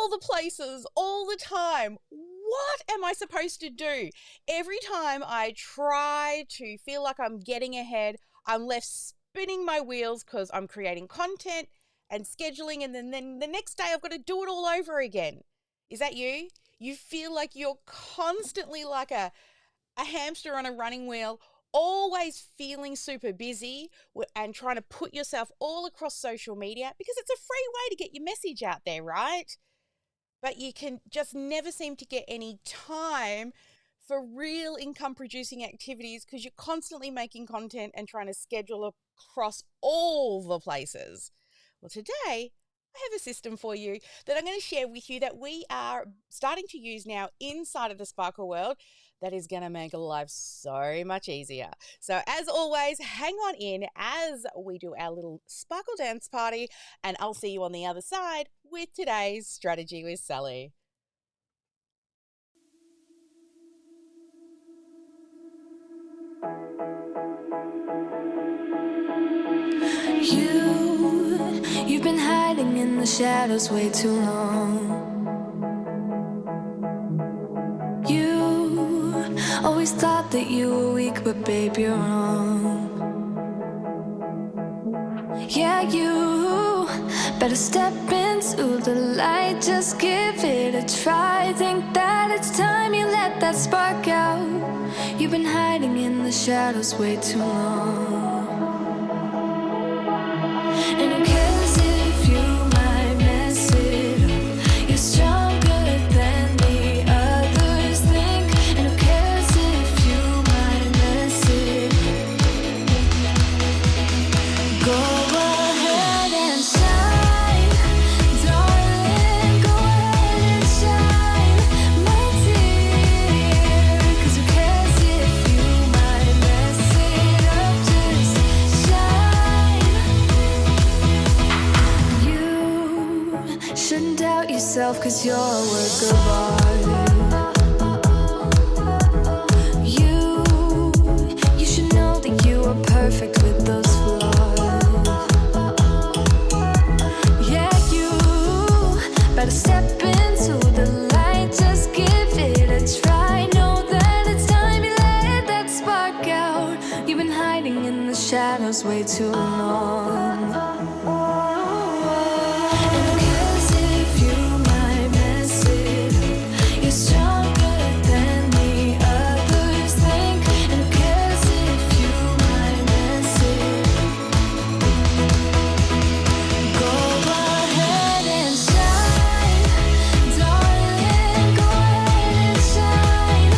all the places, all the time. What am I supposed to do? Every time I try to feel like I'm getting ahead, I'm left spinning my wheels because I'm creating content and scheduling, and then the next day I've got to do it all over again. Is that you? You feel like you're constantly like a hamster on a running wheel, always feeling super busy and trying to put yourself all across social media because it's a free way to get your message out there, right? But you can just never seem to get any time for real income producing activities because you're constantly making content and trying to schedule across all the places. Well, today I have a system for you that I'm going to share with you that we are starting to use now inside of the Sparkle world that is going to make life so much easier. So as always, hang on in as we do our little Sparkle dance party, and I'll see you on the other side with today's Strategy with Sally. You've been hiding in the shadows way too long. You always thought that you were weak, but babe, you're wrong. Yeah, you better step into the light, just give it a try. Think that it's time you let that spark out. You've been hiding in the shadows way too long. And who cares if you might mess it up? You're stronger than the others think. And who cares if you might mess it up? Go ahead and shine, darling. Go ahead and shine, my dear. 'Cause who cares if you might mess it up? Just shine. You shouldn't doubt yourself, 'cause you're a work of art. You should know that you are perfect with those flaws. Yeah, you better step into the light, just give it a try. Know that it's time you let that spark out. You've been hiding in the shadows way too long. And who cares if you might mess it up? You're stronger than the others think. And who cares if you might mess it up? Go ahead and shine, darling. Go ahead and shine,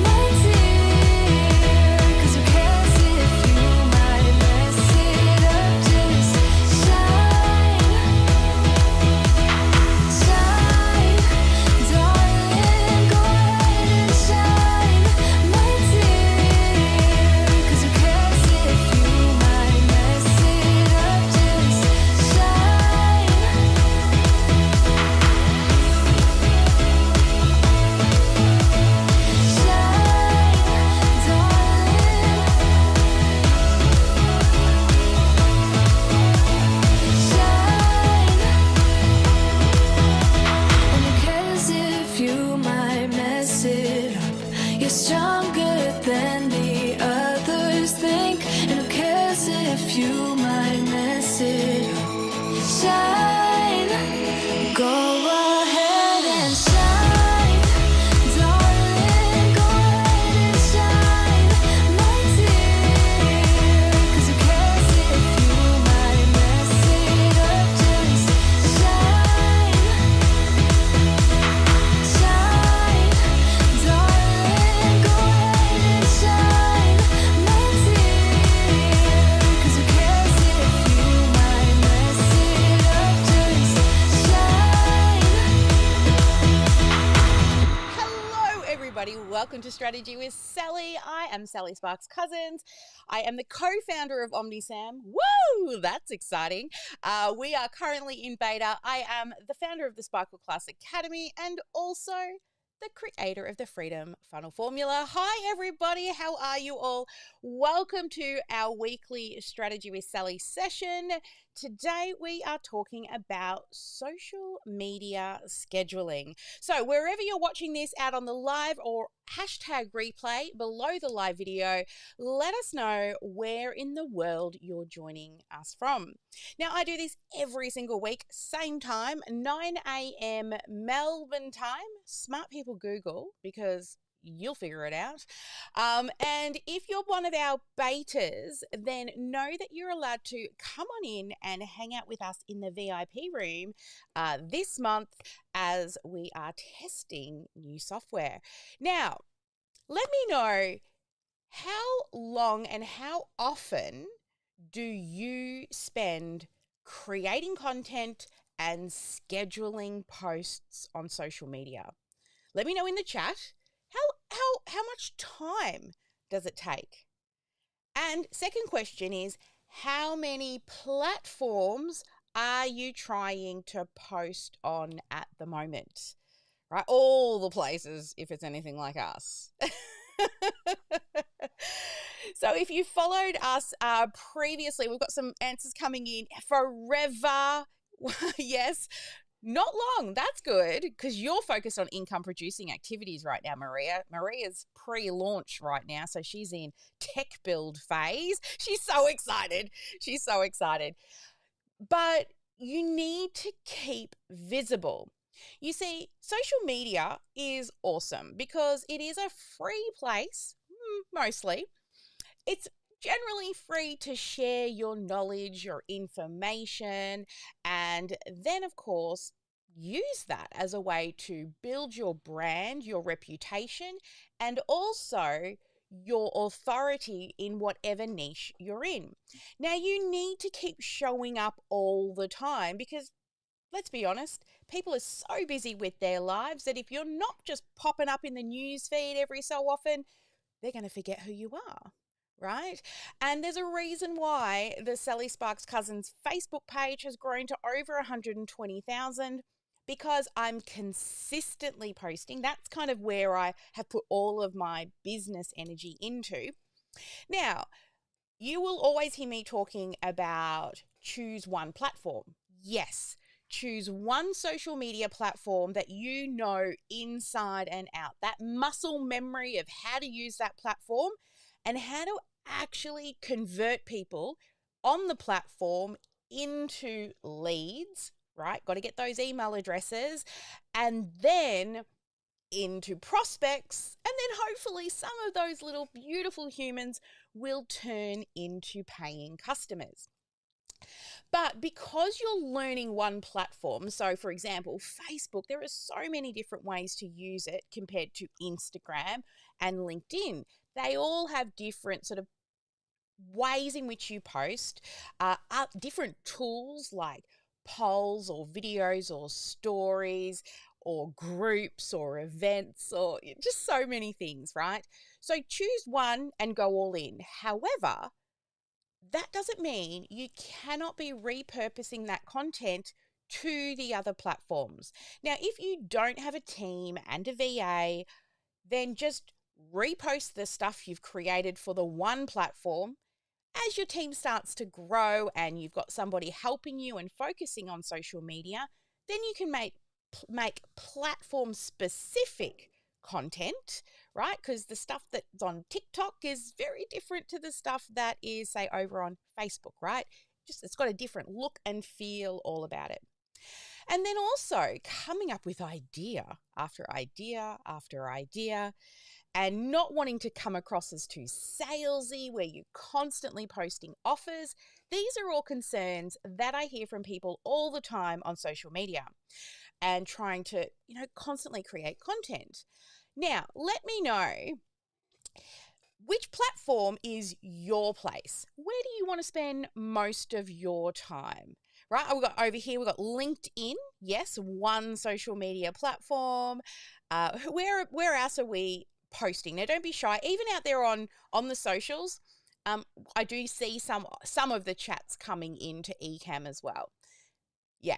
my dear. 'Cause who cares if you might mess it up? Just shine, shine, darling. Go ahead and shine, my dear. 'Cause who cares if you might mess it up? Just shine. You're stronger than the others think. And who cares if you might mess it up? Shine. Go ahead and shine, darling. Go ahead and shine, my dear. 'Cause who cares if you might mess it up? Just shine, shine, darling. Go ahead and shine, my dear. 'Cause who cares if you might mess it up? Just shine. Hello, everybody. Welcome to Strategy with Sally. I am Sally Sparks Cousins. I am the co-founder of OmniSAM. Woo! That's exciting. We are currently in beta. I am the founder of the Sparkle Class Academy and also the creator of the Freedom Funnel Formula. Hi, everybody. How are you all? Welcome to our weekly Strategy with Sally session. Today we are talking about social media scheduling. So wherever you're watching this out on the live or hashtag replay below the live video, let us know where in the world you're joining us from. Now I do this every single week, same time, 9 a.m. Melbourne time. Smart people Google because you'll figure it out. And if you're one of our betas, then know that you're allowed to come on in and hang out with us in the VIP room this month as we are testing new software. Now, let me know, how long and how often do you spend creating content and scheduling posts on social media? Let me know in the chat. How much time does it take? And second question is, how many platforms are you trying to post on at the moment? Right? All the places, if it's anything like us. So if you followed us previously, we've got some answers coming in. Forever. Yes. Not long. That's good because you're focused on income producing activities right now, Maria. Maria's pre-launch right now, so she's in tech build phase. She's so excited. She's so excited. But you need to keep visible. You see, social media is awesome because it is a free place, mostly. It's generally free to share your knowledge, your information, and then, of course, use that as a way to build your brand, your reputation, and also your authority in whatever niche you're in. Now, you need to keep showing up all the time because, let's be honest, people are so busy with their lives that if you're not just popping up in the news feed every so often, they're going to forget who you are. Right? And there's a reason why the Sally Sparks Cousins Facebook page has grown to over 120,000 because I'm consistently posting. That's kind of where I have put all of my business energy into. Now, you will always hear me talking about choose one platform. Yes, choose one social media platform that you know inside and out. That muscle memory of how to use that platform and how to actually convert people on the platform into leads, right? Got to get those email addresses and then into prospects. And then hopefully some of those little beautiful humans will turn into paying customers. But because you're learning one platform, so for example, Facebook, there are so many different ways to use it compared to Instagram and LinkedIn. They all have different sort of ways in which you post, different tools like polls or videos or stories or groups or events or just so many things, right? So choose one and go all in. However, that doesn't mean you cannot be repurposing that content to the other platforms. Now, if you don't have a team and a VA, then just repost the stuff you've created for the one platform. As your team starts to grow and you've got somebody helping you and focusing on social media, then you can make platform specific content, right? Because the stuff that's on TikTok is very different to the stuff that is, say, over on Facebook, right? Just it's got a different look and feel all about it. And then also coming up with idea after idea after idea and not wanting to come across as too salesy where you're constantly posting offers. These are all concerns that I hear from people all the time on social media and trying to, constantly create content. Now, let me know, which platform is your place? Where do you want to spend most of your time? Right, we've got over here, we've got LinkedIn. Yes, one social media platform. Where else are we posting? Now, don't be shy. Even out there on the socials, I do see some of the chats coming into Ecamm as well. Yeah.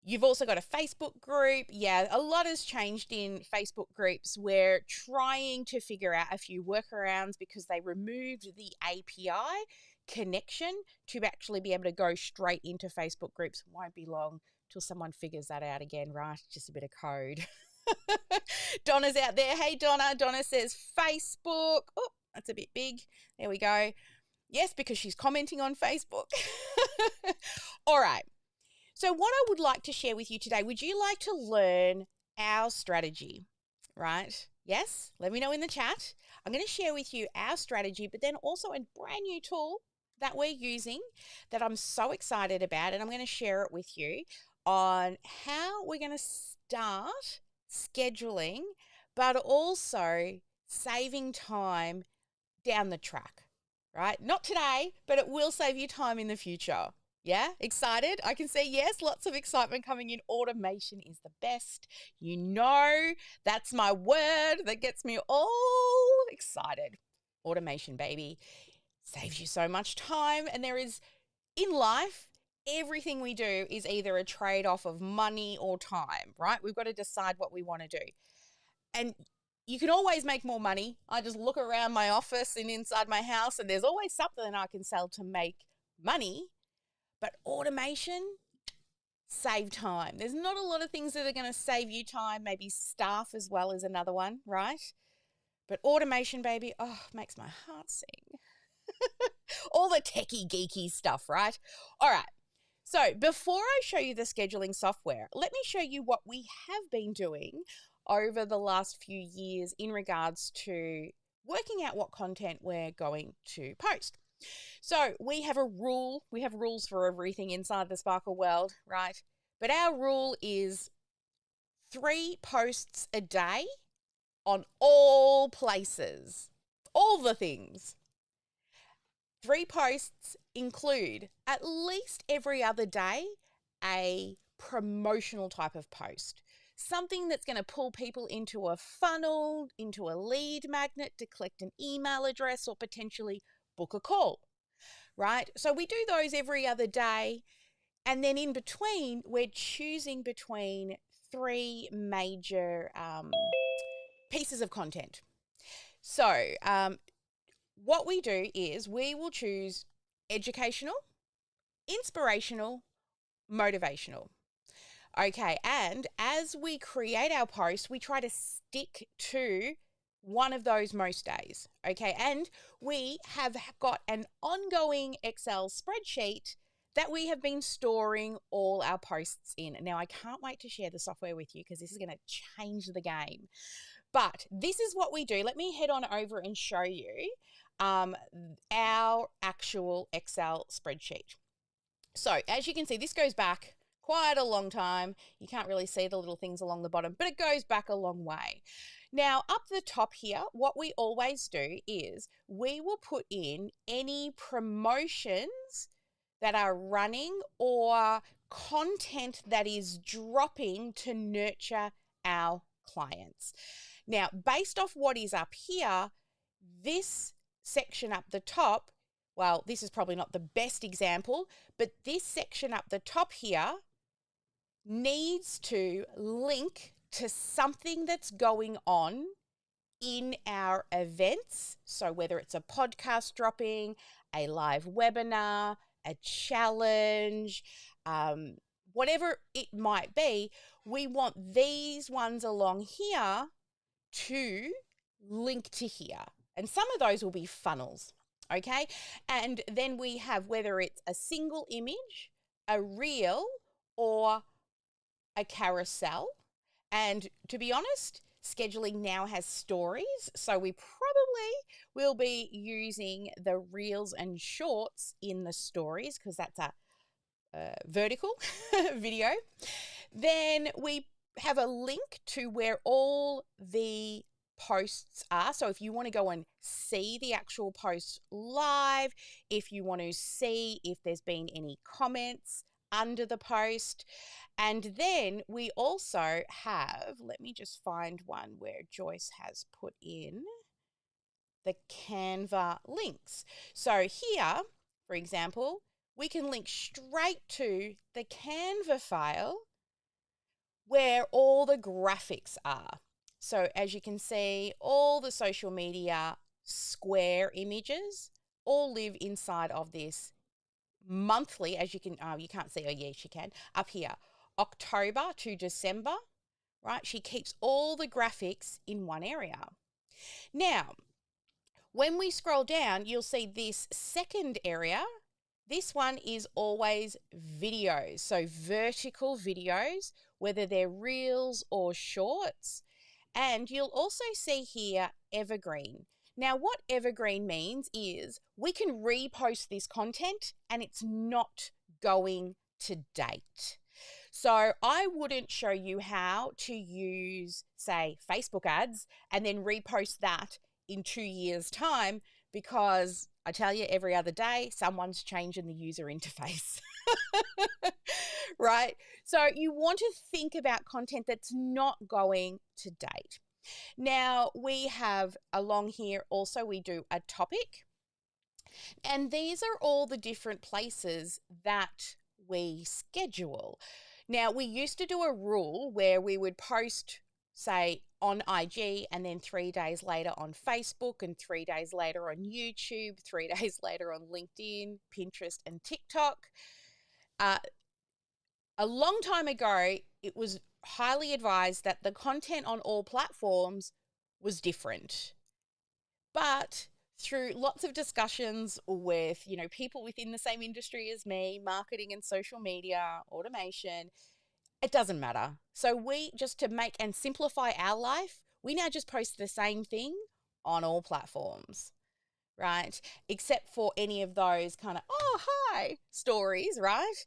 You've also got a Facebook group. Yeah, a lot has changed in Facebook groups. We're trying to figure out a few workarounds because they removed the API connection to actually be able to go straight into Facebook groups. Won't be long till someone figures that out again, right? Just a bit of code. Donna's out there. Hey, Donna. Donna says Facebook. Oh, that's a bit big. There we go. Yes, because she's commenting on Facebook. All right. So what I would like to share with you today, would you like to learn our strategy, right? Yes? Let me know in the chat. I'm going to share with you our strategy, but then also a brand new tool that we're using that I'm so excited about, and I'm going to share it with you on how we're going to start scheduling, but also saving time down the track, right? Not today, but it will save you time in the future. Yeah, excited? I can say yes, lots of excitement coming in. Automation is the best. You know, that's my word that gets me all excited. Automation, baby. Saves you so much time. And there is, in life, everything we do is either a trade-off of money or time, right? We've got to decide what we want to do. And you can always make more money. I just look around my office and inside my house, and there's always something I can sell to make money. But automation, save time. There's not a lot of things that are going to save you time. Maybe staff as well is another one, right? But automation, baby, oh, makes my heart sing. All the techie, geeky stuff, right? All right. So before I show you the scheduling software, let me show you what we have been doing over the last few years in regards to working out what content we're going to post. So we have a rule. We have rules for everything inside the Sparkle world, right? But our rule is 3 posts a day on all places, all the things. 3 posts include at least every other day a promotional type of post. Something that's going to pull people into a funnel, into a lead magnet to collect an email address or potentially book a call, right? So we do those every other day. And then in between, we're choosing between 3 major pieces of content. So what we do is we will choose educational, inspirational, motivational. Okay, and as we create our posts, we try to stick to one of those most days. Okay, and we have got an ongoing Excel spreadsheet that we have been storing all our posts in. Now, I can't wait to share the software with you because this is going to change the game. But this is what we do. Let me head on over and show you our actual Excel spreadsheet. So as you can see, this goes back quite a long time. You can't really see the little things along the bottom, but it goes back a long way. Now, up the top here, what we always do is we will put in any promotions that are running or content that is dropping to nurture our clients. Now, based off what is up here, this section up the top, well, this is probably not the best example, but this section up the top here needs to link to something that's going on in our events. So whether it's a podcast dropping, a live webinar, a challenge, whatever it might be, we want these ones along here to link to here. And some of those will be funnels, okay? And then we have whether it's a single image, a reel, or a carousel. And to be honest, scheduling now has stories, so we probably will be using the reels and shorts in the stories because that's a vertical video. Then we have a link to where all the posts are. So if you want to go and see the actual post live, if you want to see if there's been any comments under the post. And then we also have, let me just find one where Joyce has put in the Canva links. So here, for example, we can link straight to the Canva file where all the graphics are. So as you can see, all the social media square images all live inside of this monthly, as you can, you can't see, oh yes, you can, up here, October to December, right? She keeps all the graphics in one area. Now, when we scroll down, you'll see this second area. This one is always videos, so vertical videos, whether they're reels or shorts. And you'll also see here evergreen. Now, what evergreen means is we can repost this content and it's not going to date. So I wouldn't show you how to use, say, Facebook ads and then repost that in 2 years' time, because I tell you, every other day, someone's changing the user interface. Right? So you want to think about content that's not going to date. Now, we have along here also, we do a topic. And these are all the different places that we schedule. Now, we used to do a rule where we would post, say, on IG and then 3 days later on Facebook and 3 days later on YouTube, 3 days later on LinkedIn, Pinterest, and TikTok. A long time ago, it was highly advised that the content on all platforms was different. But through lots of discussions with, people within the same industry as me, marketing and social media, automation, it doesn't matter. So we, just to make and simplify our life, we now just post the same thing on all platforms, right? Except for any of those kind of, oh, hi stories, right?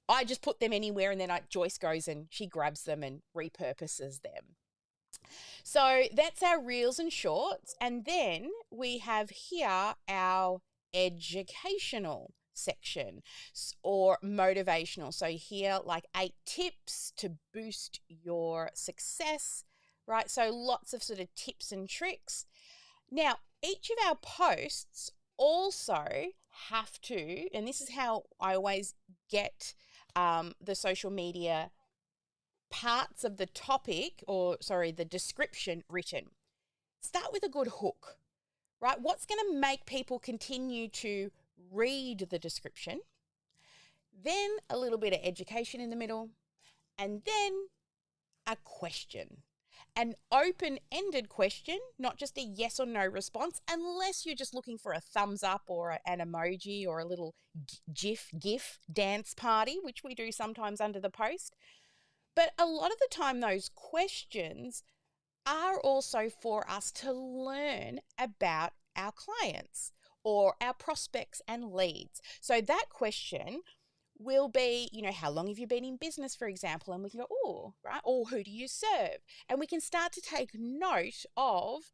I just put them anywhere, and then Joyce goes and she grabs them and repurposes them. So that's our reels and shorts. And then we have here our educational section or motivational. So here, like 8 tips to boost your success, right? So lots of sort of tips and tricks. Now, each of our posts also have to, and this is how I always get the social media parts of the topic, the description written. Start with a good hook, right? What's going to make people continue to read the description? Then a little bit of education in the middle, and then a question. An open-ended question, not just a yes or no response, unless you're just looking for a thumbs up or an emoji or a little GIF dance party, which we do sometimes under the post. But a lot of the time, those questions are also for us to learn about our clients or our prospects and leads. So that question will be, how long have you been in business, for example? And we can go, oh, right, or who do you serve? And we can start to take note of,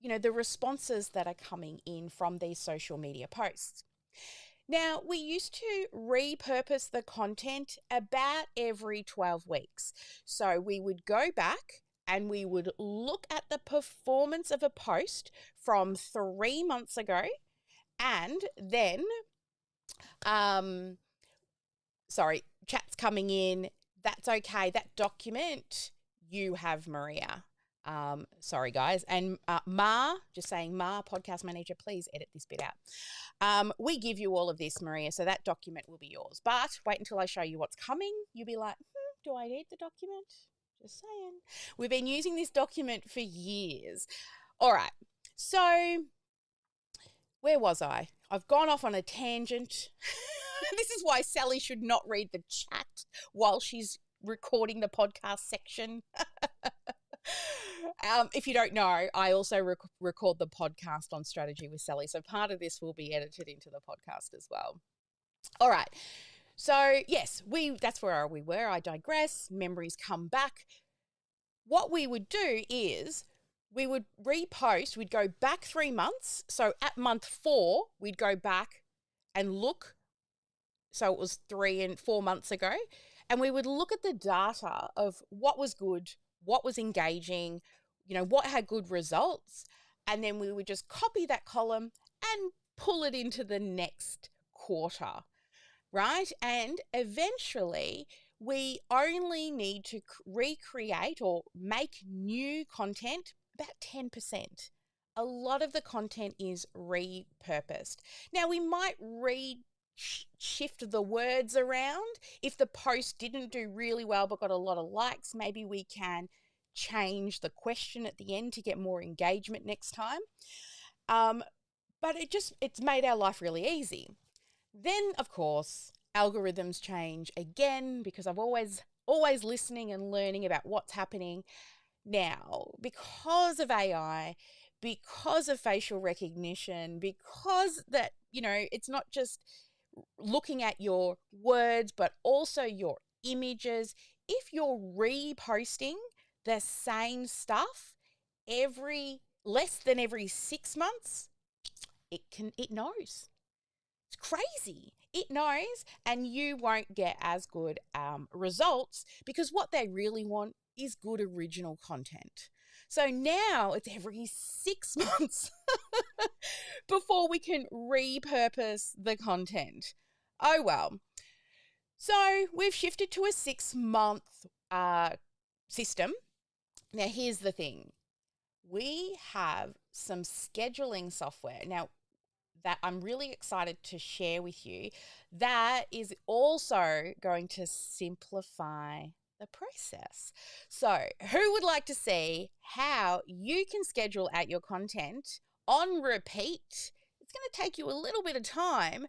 the responses that are coming in from these social media posts. Now, we used to repurpose the content about every 12 weeks. So we would go back and we would look at the performance of a post from 3 months ago, and then, chat's coming in. That's okay. That document you have, Maria. Sorry, guys. And Ma, just saying, Ma, podcast manager, please edit this bit out. We give you all of this, Maria, so that document will be yours. But wait until I show you what's coming. You'll be like, do I need the document? Just saying. We've been using this document for years. All right. So where was I? I've gone off on a tangent. This is why Sally should not read the chat while she's recording the podcast section. If you don't know, I also record the podcast on Strategy with Sally. So part of this will be edited into the podcast as well. All right. So yes, that's where we were. I digress. Memories come back. What we would do is we would repost. We'd go back 3 months. So at month 4, we'd go back and look. So it was 3 and 4 months ago. And we would look at the data of what was good, what was engaging, what had good results. And then we would just copy that column and pull it into the next quarter, right? And eventually we only need to recreate or make new content about 10% a lot of the content is repurposed. Now, we might shift the words around. If the post didn't do really well but got a lot of likes, maybe we can change the question at the end to get more engagement next time. But it's made our life really easy. Then, of course, algorithms change again because I'm always listening and learning about what's happening now because of AI, because of facial recognition, because that, it's not just looking at your words, but also your images. If you're reposting the same stuff less than every 6 months, it knows. It's crazy. It knows, and you won't get as good results because what they really want is good original content. So now it's every 6 months before we can repurpose the content. Oh, well. So we've shifted to a 6-month system. Now, here's the thing. We have some scheduling software. Now, that I'm really excited to share with you, that is also going to simplify the process. So, who would like to see how you can schedule out your content on repeat? It's going to take you a little bit of time,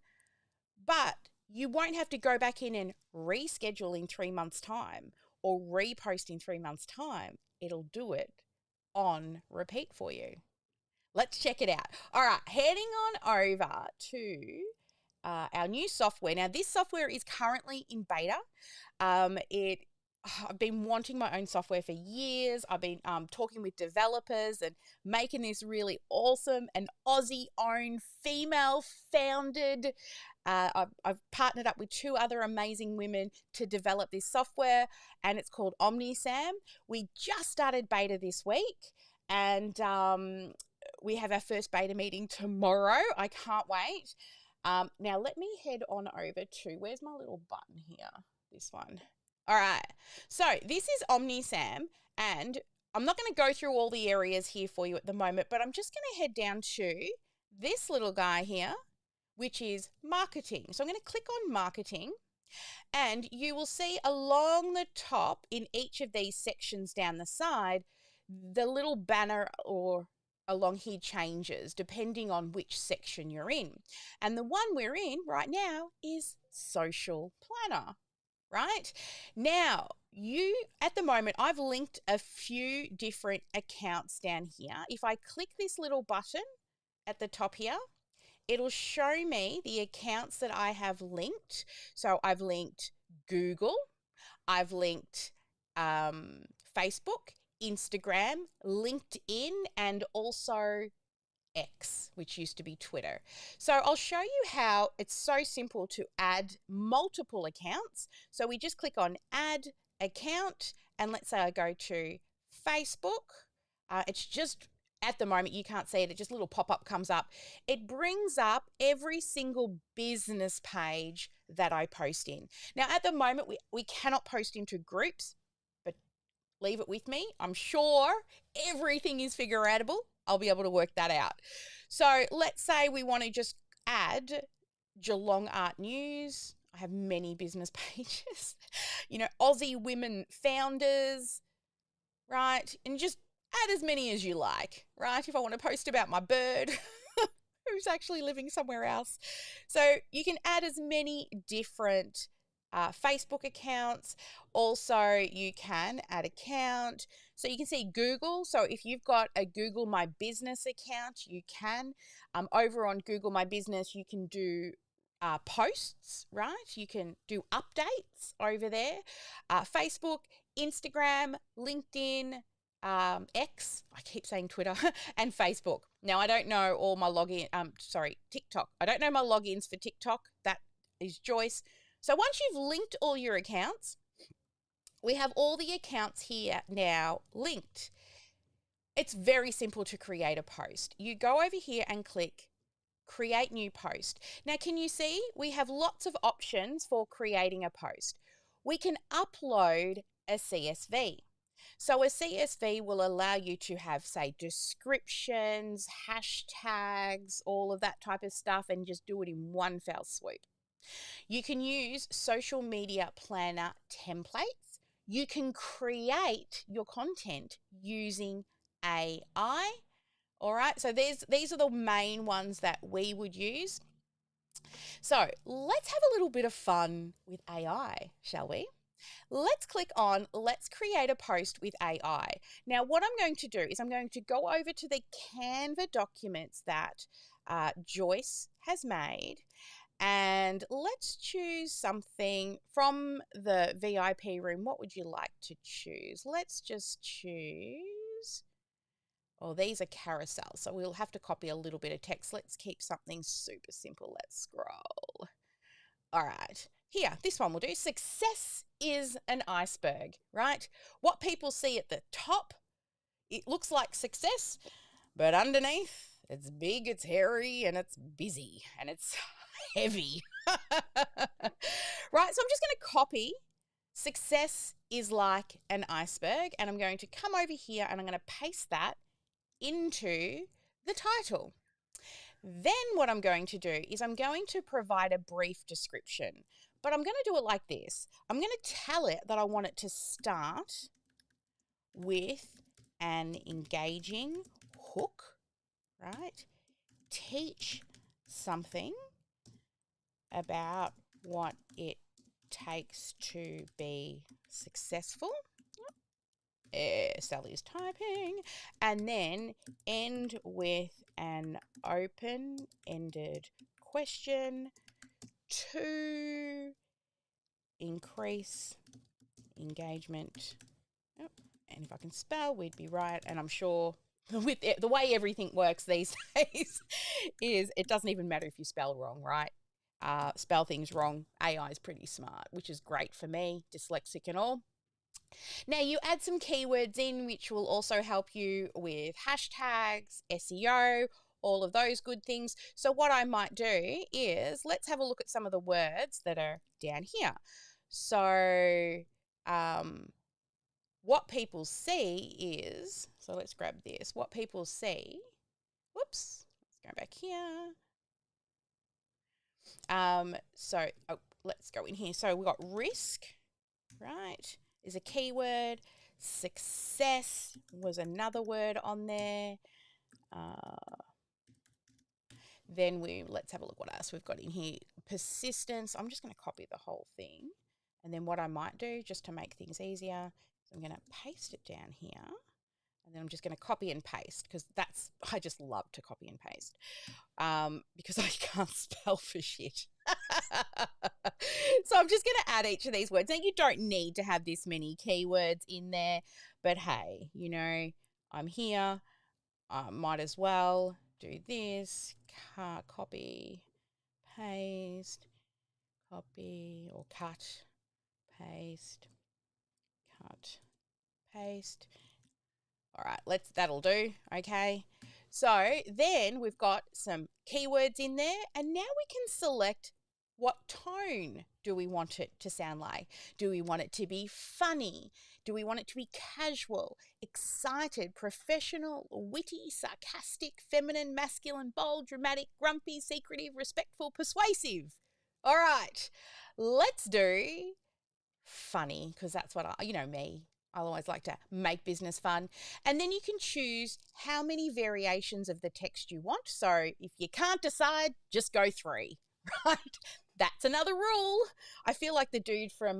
but you won't have to go back in and reschedule in 3 months' time or repost in 3 months' time. It'll do it on repeat for you. Let's check it out. All right, heading on over to our new software. Now, this software is currently in beta. I've been wanting my own software for years. I've been talking with developers and making this really awesome and Aussie-owned, female-founded. I've partnered up with 2 other amazing women to develop this software, and it's called OmniSAM. We just started beta this week, and we have our first beta meeting tomorrow. I can't wait. Now, let me head on over to, where's my little button here? This one. All right. So this is OmniSAM, and I'm not going to go through all the areas here for you at the moment, but I'm just going to head down to this little guy here, which is marketing. So I'm going to click on marketing, and you will see along the top in each of these sections down the side, the little banner or along here changes depending on which section you're in. And the one we're in right now is social planner, right? Now, at the moment, I've linked a few different accounts down here. If I click this little button at the top here, it'll show me the accounts that I have linked. So I've linked Google, I've linked Facebook, Instagram, LinkedIn, and also X, which used to be Twitter. So I'll show you how it's so simple to add multiple accounts. So we just click on add account, and let's say I go to Facebook. It's just, at the moment, you can't see it. It just a little pop-up comes up. It brings up every single business page that I post in. Now, at the moment, we cannot post into groups, but leave it with me. I'm sure everything is figure-outable. I'll be able to work that out. So let's say we want to just add Geelong Art News. I have many business pages, Aussie women founders, right? And just add as many as you like, right? If I want to post about my bird who's actually living somewhere else. So you can add as many different Facebook accounts. Also, you can add account. So you can see Google. So if you've got a Google My Business account, you can. Over on Google My Business, you can do posts, right? You can do updates over there. Facebook, Instagram, LinkedIn, X, I keep saying Twitter, and Facebook. Now, I don't know all my TikTok. I don't know my logins for TikTok. That is Joyce. So once you've linked all your accounts, we have all the accounts here now linked. It's very simple to create a post. You go over here and click Create New Post. Now, can you see we have lots of options for creating a post? We can upload a CSV. So a CSV will allow you to have, say, descriptions, hashtags, all of that type of stuff, and just do it in one fell swoop. You can use social media planner templates. You can create your content using AI. All right, so these are the main ones that we would use. So let's have a little bit of fun with AI, shall we? Let's click on Let's Create a Post with AI. Now, what I'm going to do is I'm going to go over to the Canva documents that Joyce has made, and let's choose something from the VIP room. What would you like to choose? Let's just choose, oh, these are carousels, so we'll have to copy a little bit of text. Let's keep something super simple. Let's scroll. All right, here, this one will do. Success is an iceberg, right? What people see at the top, it looks like success, but underneath, it's big, it's hairy, and it's busy, and it's heavy. Right, so I'm just going to copy success is like an iceberg, and I'm going to come over here and I'm going to paste that into the title. Then what I'm going to do is I'm going to provide a brief description, but I'm going to do it like this. I'm going to tell it that I want it to start with an engaging hook, right? Teach something about what it takes to be successful. Sally's typing. And then end with an open-ended question to increase engagement. Oh, and if I can spell, we'd be right. And I'm sure with the way everything works these days is it doesn't even matter if you spell wrong, right? Spell things wrong. AI is pretty smart, which is great for me, dyslexic and all. Now you add some keywords in, which will also help you with hashtags, SEO, all of those good things. So what I might do is let's have a look at some of the words that are down here. So what people see is, so let's grab this. What people see, whoops, let's go back here. Let's go in here. So we've got risk, right, is a keyword. Success was another word on there. Then let's have a look what else we've got in here. Persistence. I'm just going to copy the whole thing. And then what I might do, just to make things easier, is I'm going to paste it down here. And then I'm just going to copy and paste because I just love to copy and paste because I can't spell for shit. So I'm just going to add each of these words. Now, you don't need to have this many keywords in there, but hey, you know, I'm here. Might as well do this. Copy, paste, copy or cut, paste, cut, paste. All right, that'll do, okay? So then we've got some keywords in there, and now we can select what tone do we want it to sound like. Do we want it to be funny? Do we want it to be casual, excited, professional, witty, sarcastic, feminine, masculine, bold, dramatic, grumpy, secretive, respectful, persuasive? All right, let's do funny because that's what me. I always like to make business fun. And then you can choose how many variations of the text you want. So if you can't decide, just go 3, right? That's another rule. I feel like the dude from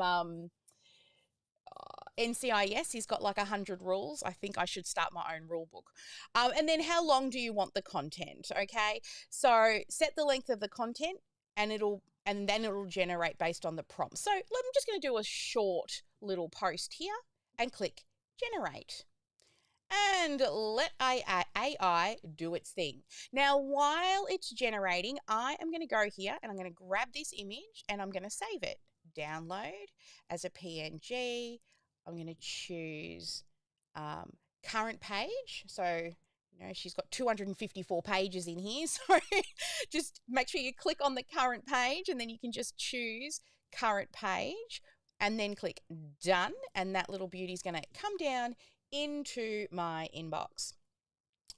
NCIS, he's got like 100 rules. I think I should start my own rule book. And then how long do you want the content? Okay, so set the length of the content and then it'll generate based on the prompt. So I'm just going to do a short little post here and click generate. And let AI do its thing. Now, while it's generating, I am going to go here and I'm going to grab this image and I'm going to save it. Download as a PNG. I'm going to choose current page. So, she's got 254 pages in here. So just make sure you click on the current page and then you can just choose current page. and then click done, and that little beauty's going to come down into my inbox.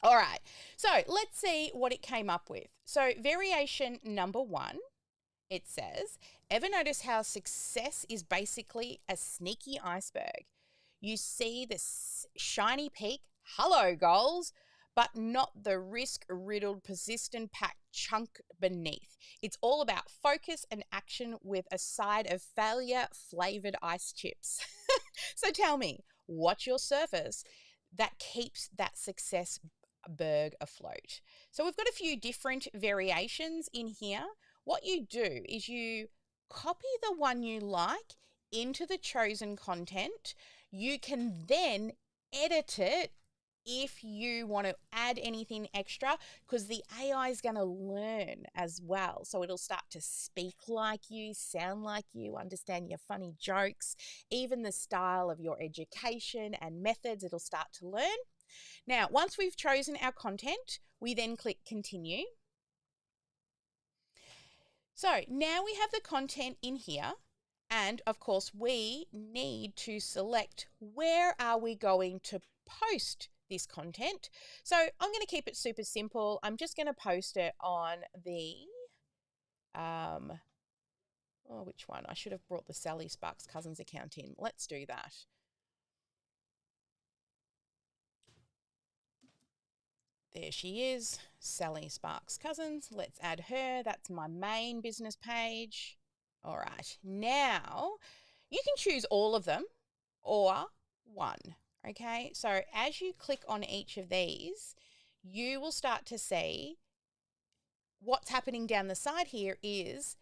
All right, so let's see what it came up with. So variation number 1, it says, ever notice how success is basically a sneaky iceberg? You see this shiny peak, hello goals, but not the risk-riddled, persistent-packed chunk beneath. It's all about focus and action with a side of failure-flavored ice chips. So tell me, what's your surface that keeps that success berg afloat? So we've got a few different variations in here. What you do is you copy the one you like into the chosen content. You can then edit it if you want to add anything extra, because the AI is going to learn as well. So it'll start to speak like you, sound like you, understand your funny jokes, even the style of your education and methods, it'll start to learn. Now, once we've chosen our content, we then click continue. So now we have the content in here, and of course we need to select where are we going to post this content. So I'm going to keep it super simple. I'm just going to post it on the, which one? I should have brought the Sally Sparks Cousins account in. Let's do that. There she is, Sally Sparks Cousins. Let's add her. That's my main business page. All right, now you can choose all of them or one. Okay, so as you click on each of these, you will start to see what's happening down the side here is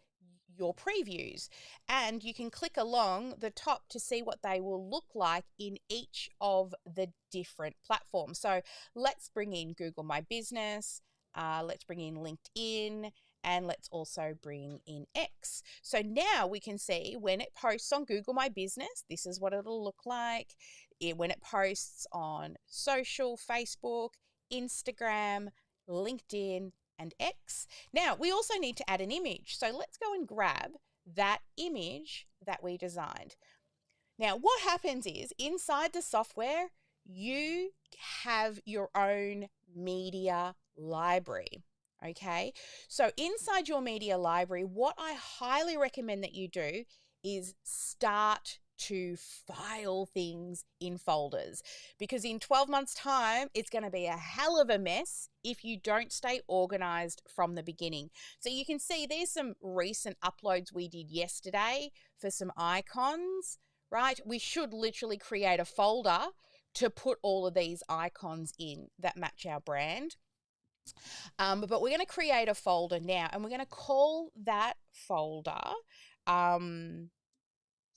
your previews, and you can click along the top to see what they will look like in each of the different platforms. So let's bring in Google My Business, let's bring in LinkedIn, and let's also bring in X. So now we can see when it posts on Google My Business, this is what it'll look like. When it posts on social, Facebook, Instagram, LinkedIn, and X. Now, we also need to add an image. So let's go and grab that image that we designed. Now, what happens is inside the software, you have your own media library. Okay, so inside your media library, what I highly recommend that you do is start to file things in folders, because in 12 months time it's going to be a hell of a mess if you don't stay organized from the beginning. So you can see there's some recent uploads we did yesterday for some icons, right? We should literally create a folder to put all of these icons in that match our brand. But we're going to create a folder now, and we're going to call that folder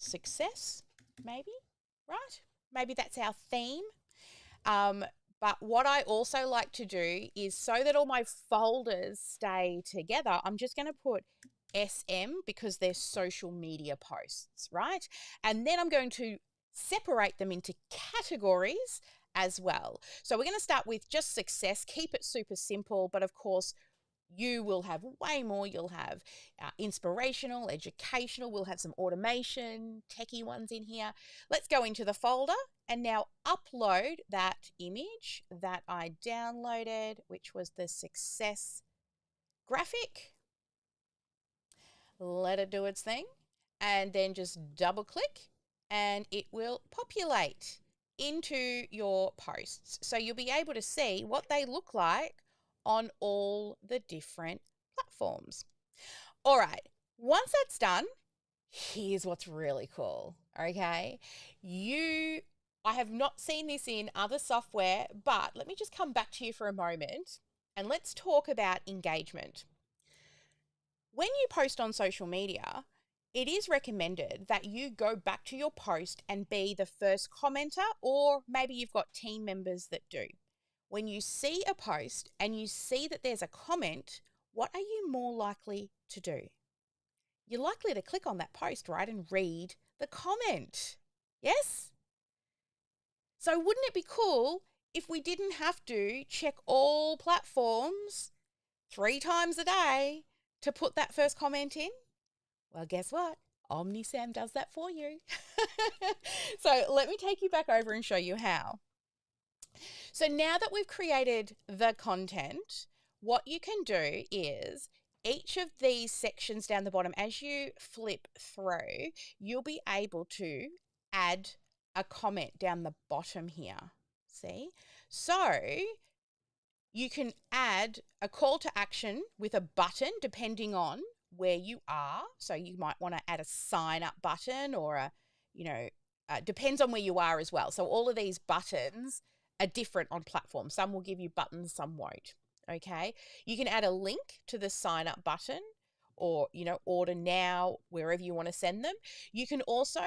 success, maybe, right? Maybe that's our theme. But what I also like to do is, so that all my folders stay together, I'm just going to put SM because they're social media posts, right? And then I'm going to separate them into categories as well. So we're going to start with just success, keep it super simple, but of course you will have way more. You'll have inspirational, educational, we'll have some automation, techie ones in here. Let's go into the folder and now upload that image that I downloaded, which was the success graphic. Let it do its thing, and then just double click and it will populate into your posts. So you'll be able to see what they look like on all the different platforms. All right, once that's done, here's what's really cool, okay? I have not seen this in other software, but let me just come back to you for a moment and let's talk about engagement. When you post on social media, it is recommended that you go back to your post and be the first commenter, or maybe you've got team members that do. When you see a post and you see that there's a comment, what are you more likely to do? You're likely to click on that post, right, and read the comment. Yes? So wouldn't it be cool if we didn't have to check all platforms 3 times a day to put that first comment in? Well, guess what? OmniSAM does that for you. So let me take you back over and show you how. So now that we've created the content, what you can do is each of these sections down the bottom, as you flip through, you'll be able to add a comment down the bottom here. See? So you can add a call to action with a button depending on where you are. So you might want to add a sign up button or depends on where you are as well. So all of these buttons are different on platforms. Some will give you buttons, some won't. Okay. You can add a link to the sign up button or, order now, wherever you want to send them. You can also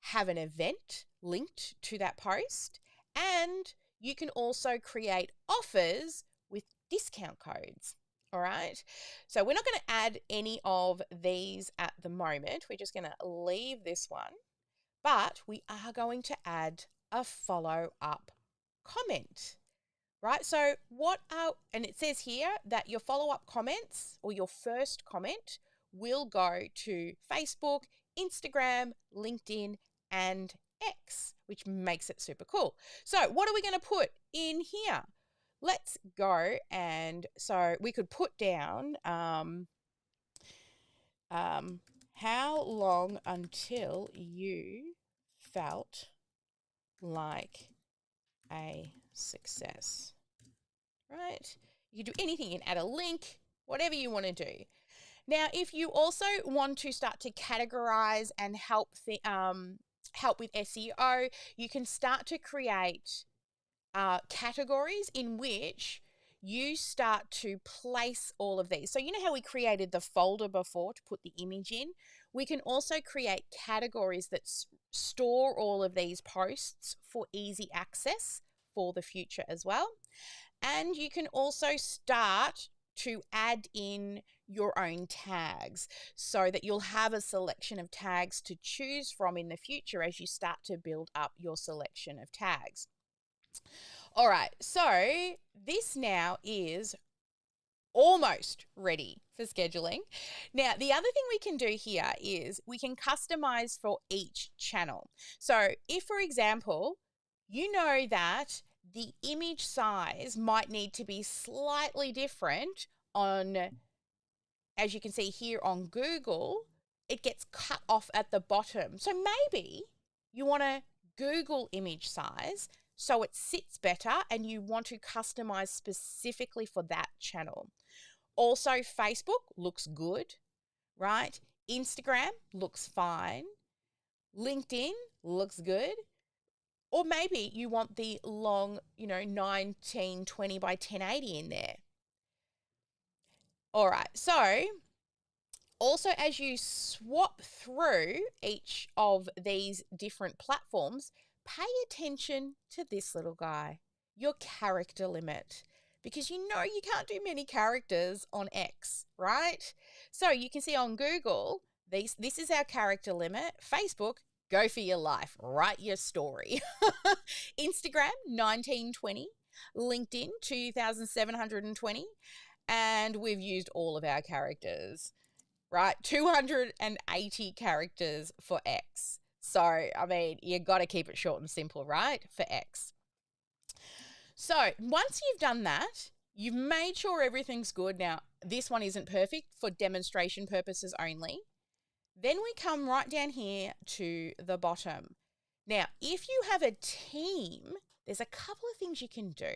have an event linked to that post, and you can also create offers with discount codes. All right. So we're not going to add any of these at the moment. We're just going to leave this one, but we are going to add a follow-up comment, right? So and it says here that your follow-up comments or your first comment will go to Facebook, Instagram, LinkedIn, and X, which makes it super cool. So what are we going to put in here? Let's go, and so we could put down how long until you felt like a success, right? You can do anything. You can add a link, whatever you want to do. Now, if you also want to start to categorize and help with SEO, you can start to create categories in which you start to place all of these. So you know how we created the folder before to put the image in? We can also create categories that store all of these posts for easy access for the future as well. And you can also start to add in your own tags so that you'll have a selection of tags to choose from in the future as you start to build up your selection of tags. All right, so this now is almost ready for scheduling. Now, the other thing we can do here is we can customize for each channel. So if, for example, you know that the image size might need to be slightly different on, as you can see here on Google, it gets cut off at the bottom. So maybe you want a Google image size so it sits better and you want to customize specifically for that channel. Also, Facebook looks good, right? Instagram looks fine. LinkedIn looks good. Or maybe you want the long, 1920 by 1080 in there. All right, so also as you swap through each of these different platforms, pay attention to this little guy, your character limit, because you can't do many characters on X, right? So you can see on Google, this is our character limit. Facebook, go for your life, write your story. Instagram, 1920. LinkedIn, 2,720. And we've used all of our characters, right? 280 characters for X. So, I mean, you got to keep it short and simple, right? For X. So, once you've done that, you've made sure everything's good. Now, this one isn't perfect for demonstration purposes only. Then we come right down here to the bottom. Now, if you have a team, there's a couple of things you can do.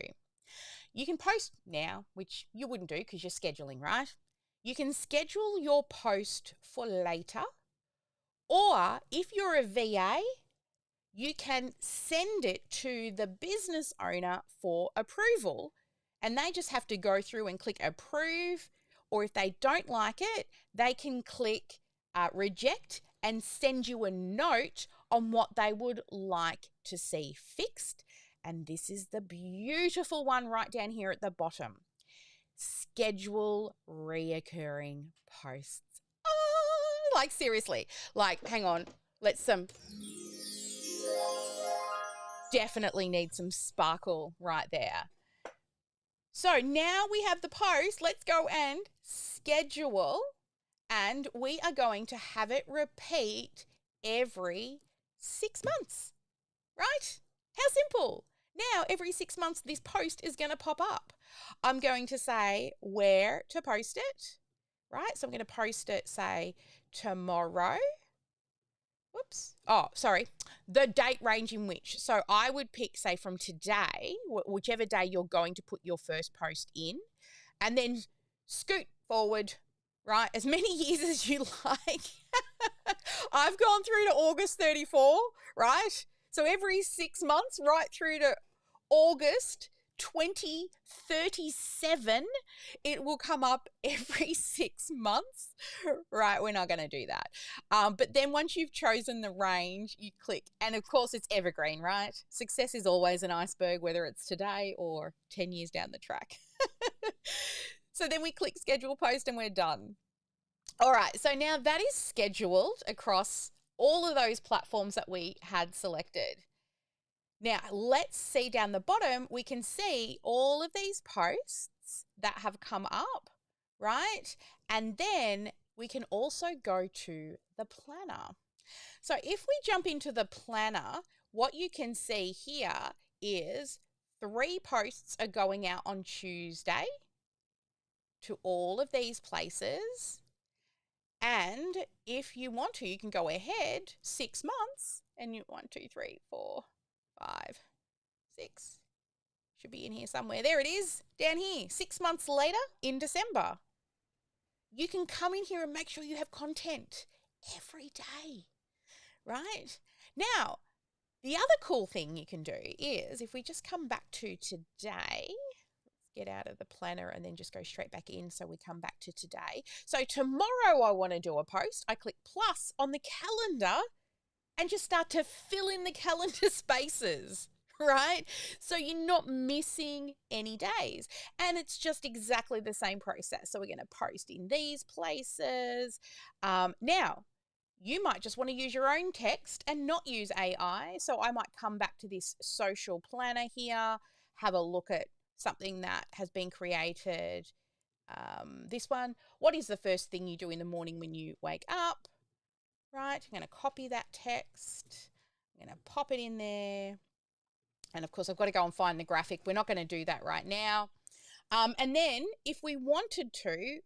You can post now, which you wouldn't do because you're scheduling, right? You can schedule your post for later. Or if you're a VA, you can send it to the business owner for approval, and they just have to go through and click approve, or if they don't like it, they can click reject and send you a note on what they would like to see fixed. And this is the beautiful one right down here at the bottom. Schedule reoccurring posts. Oh, like seriously, like hang on, definitely need some sparkle right there. So now we have the post. Let's go and schedule And we are going to have it repeat every 6 months, right? How simple. Now, every 6 months, this post is going to pop up. I'm going to say where to post it, right? So I'm going to post it, say, tomorrow. Whoops. Oh, sorry. The date range in which. So I would pick, say, from today, whichever day you're going to put your first post in, and then scoot forward, right? As many years as you like. I've gone through to August 34, right? So every 6 months, right through to August 2037, it will come up every 6 months, right? We're not going to do that. But then once you've chosen the range, you click. And of course, it's evergreen, right? Success is always an iceberg, whether it's today or 10 years down the track. So then we click schedule post and we're done. All right, so now that is scheduled across all of those platforms that we had selected. Now, let's see down the bottom, we can see all of these posts that have come up, right? And then we can also go to the planner. So if we jump into the planner, what you can see here is 3 posts are going out on Tuesday to all of these places. And if you want to, you can go ahead 6 months and you 1, 2, 3, 4, 5, 6. Should be in here somewhere. There it is, down here. 6 months later in December. You can come in here and make sure you have content every day, right? Now, the other cool thing you can do is if we just come back to today, get out of the planner and then just go straight back in so we come back to today. So tomorrow I want to do a post. I click plus on the calendar and just start to fill in the calendar spaces, right? So you're not missing any days. And it's just exactly the same process. So we're going to post in these places. Now, you might just want to use your own text and not use AI. So I might come back to this social planner here, have a look at something that has been created. This one, what is the first thing you do in the morning when you wake up? Right, I'm going to copy that text. I'm going to pop it in there. And of course, I've got to go and find the graphic. We're not going to do that right now. And then if we wanted to,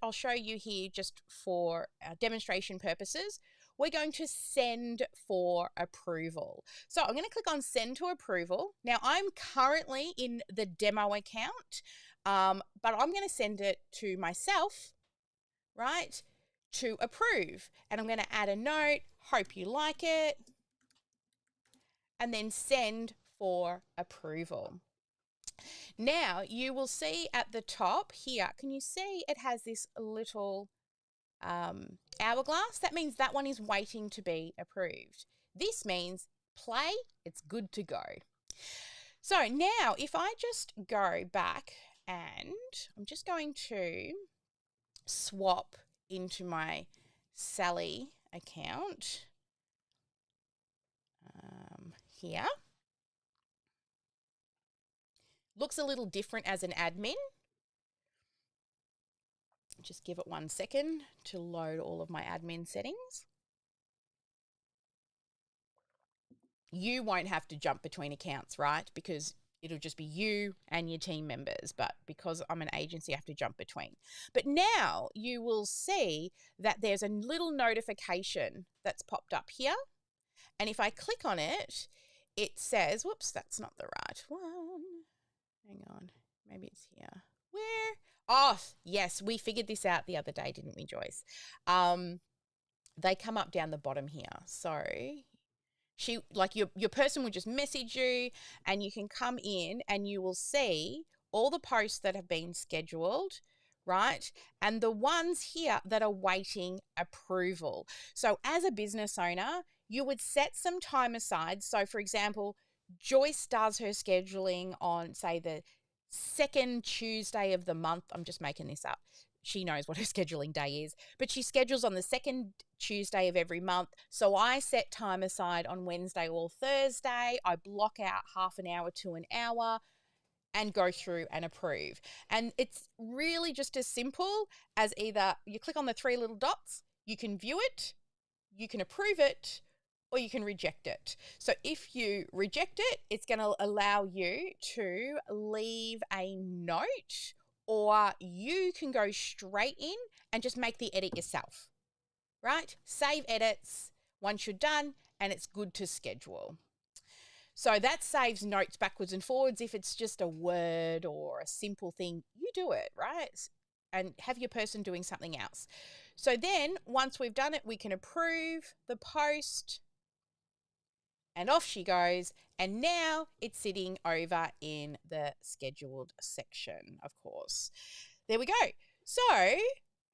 I'll show you here just for demonstration purposes. We're going to send for approval. So I'm going to click on send to approval. Now I'm currently in the demo account, but I'm going to send it to myself, right, to approve. And I'm going to add a note, hope you like it, and then send for approval. Now you will see at the top here, can you see it has this little hourglass? That means that one is waiting to be approved. This means play, it's good to go. So now if I just go back and I'm just going to swap into my Sally account here. Looks a little different as an admin. Just give it 1 second to load all of my admin settings. You won't have to jump between accounts, right? Because it'll just be you and your team members. But because I'm an agency, I have to jump between. But now you will see that there's a little notification that's popped up here. And if I click on it, it says, whoops, that's not the right one. Hang on, maybe it's here. Where? Oh, yes, we figured this out the other day, didn't we, Joyce? They come up down the bottom here. So your person will just message you and you can come in and you will see all the posts that have been scheduled, right? And the ones here that are waiting approval. So as a business owner, you would set some time aside. So for example, Joyce does her scheduling on, say, the second Tuesday of the month. I'm just making this up. She knows what her scheduling day is, but she schedules on the second Tuesday of every month. So I set time aside on Wednesday or Thursday. I block out half an hour to an hour. and go through and approve. And it's really just as simple as either you click on the three little dots, you can view it, you can approve it, or you can reject it. So if you reject it, it's going to allow you to leave a note, or you can go straight in and just make the edit yourself, right? Save edits once you're done, and it's good to schedule. So that saves notes backwards and forwards. If it's just a word or a simple thing, you do it, right? And have your person doing something else. So then once we've done it, we can approve the post, and off she goes. And now it's sitting over in the scheduled section, of course. There we go. So